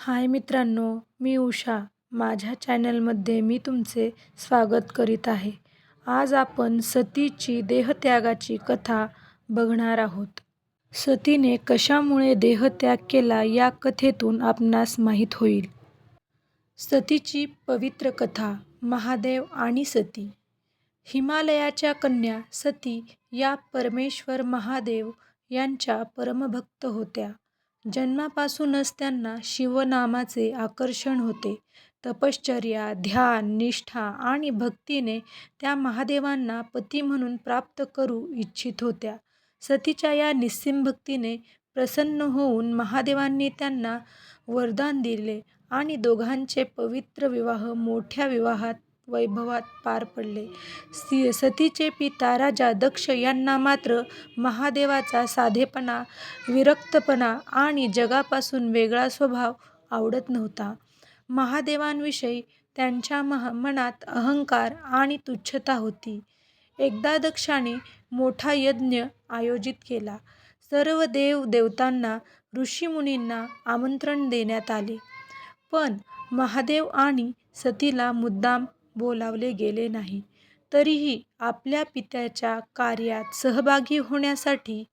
हाय मित्रांनो, मी उषा. माझ्या चॅनलमध्ये मी तुमचे स्वागत करीत आहे. आज आपण सतीची देहत्यागाची कथा बघणार आहोत. सतीने कशामुळे देहत्याग केला या कथेतून आपणास माहीत होईल. सतीची पवित्र कथा. महादेव आणि सती. हिमालयाच्या कन्या सती या परमेश्वर महादेव यांच्या परमभक्त होत्या. जन्मापासूनच त्यांना शिवनामाचे आकर्षण होते. तपश्चर्या, ध्यान, निष्ठा आणि भक्तीने त्या महादेवांना पती म्हणून प्राप्त करू इच्छित होत्या. सतीच्या या निस्सीम भक्तीने प्रसन्न होऊन महादेवांनी त्यांना वरदान दिले आणि दोघांचे पवित्र विवाह मोठ्या वैभवात पार पडले. सतीचे पिता राजा दक्ष यांना मात्र महादेवाचा साधेपणा, विरक्तपणा आणि जगापासून वेगळा स्वभाव आवडत नव्हता. महादेवांविषयी त्यांच्या मनात अहंकार आणि तुच्छता होती. एकदा दक्षाने मोठा यज्ञ आयोजित केला. सर्व देवदेवतांना, ऋषीमुनींना आमंत्रण देण्यात आले. पण महादेव आणि सतीला मुद्दाम बोलावले गेले नाही. तरीही आपल्या पित्याच्या कार्यात सहभागी होण्यासाठी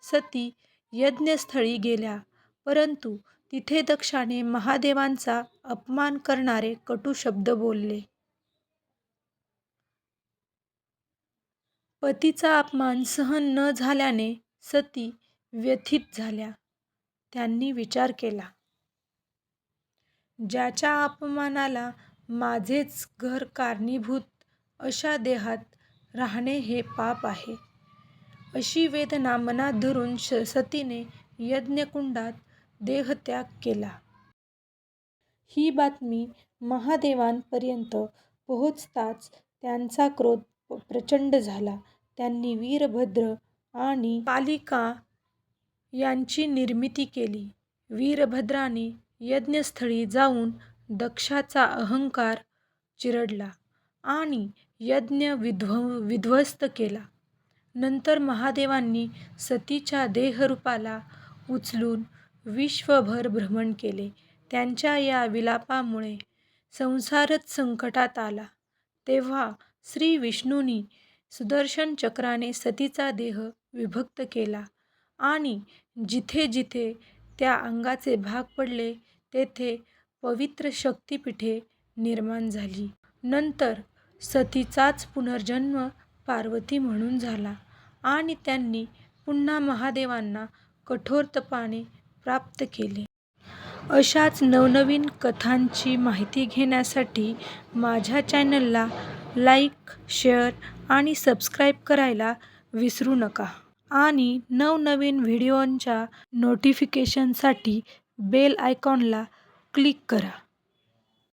सती यज्ञस्थळी गेल्या. परंतु तिथे दक्षाने महादेवांचा अपमान करणारे कटू शब्द बोलले. पतीचा अपमान सहन न झाल्याने सती व्यथित झाल्या. त्यांनी विचार केला, ज्याच्या अपमानाला माझेच घर कारणीभूत अशा देहात राहणे हे पाप आहे. अशी वेदना मनात धरून सतीने यज्ञकुंडात देहत्याग केला. ही बातमी महादेवांपर्यंत पोहोचताच त्यांचा क्रोध प्रचंड झाला. त्यांनी वीरभद्र आणि कालिका यांची निर्मिती केली. वीरभद्राने यज्ञस्थळी जाऊन दक्षाचा अहंकार चिरडला आणि यज्ञ विध्वस्त केला. नंतर महादेवांनी सतीच्या देहरूपाला उचलून विश्वभर भ्रमण केले. त्यांच्या या विलापामुळे संसारच संकटात आला. तेव्हा श्री विष्णूंनी सुदर्शन चक्राने सतीचा देह विभक्त केला आणि जिथे जिथे त्या अंगाचे भाग पडले तेथे पवित्र शक्तिपीठे निर्माण झाली. नंतर सतीचाच पुनर्जन्म पार्वती म्हणून झाला आणि त्यांनी पुन्हा महादेवांना कठोर तपाने प्राप्त केले. अशाच नवनवीन कथांची माहिती घेण्यासाठी माझ्या चॅनलला लाईक, शेअर आणि सबस्क्राईब करायला विसरू नका. आणि नवनवीन व्हिडिओंच्या नोटिफिकेशनसाठी बेल आयकॉनला क्लिक करा.